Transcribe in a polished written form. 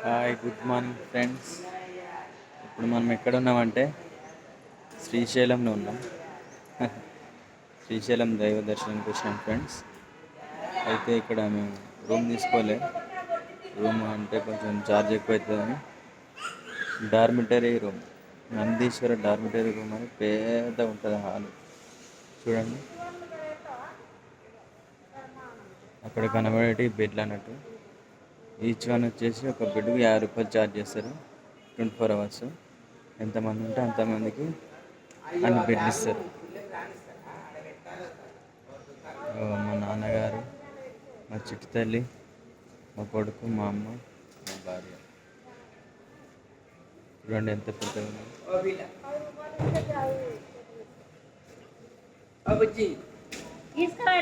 Hi, good morning friends. ఇప్పుడు మనం ఎక్కడ ఉన్నామంటే శ్రీశైలంలో ఉన్నాం. శ్రీశైలం దైవ దర్శనానికి వచ్చినాం ఫ్రెండ్స్. అయితే ఇక్కడ మేము రూమ్ తీసుకోలే. రూమ్ అంటే కొంచెం ఛార్జ్ ఎక్కువ అవుతుందని dormitory room, Nandeeswara dormitory room అని పెద్దగా ఉంటుంది హాల్. చూడండి, అక్కడ కనబడేటి బెడ్లు అన్నట్టు. ఈచ్ వన్ వచ్చేసి ఒక బెడ్కి 50 రూపాయలు ఛార్జ్ చేస్తారు. 24 అవర్స్ ఎంతమంది ఉంటే అంతమందికి అన్ని బెడ్లు ఇస్తారు. మా నాన్నగారు, మా చిట్టి తల్లి, మా కొడుకు, మా అమ్మ, మా భార్య. చూడండి ఎంత పెద్దగా ఉంది. తీసుకురా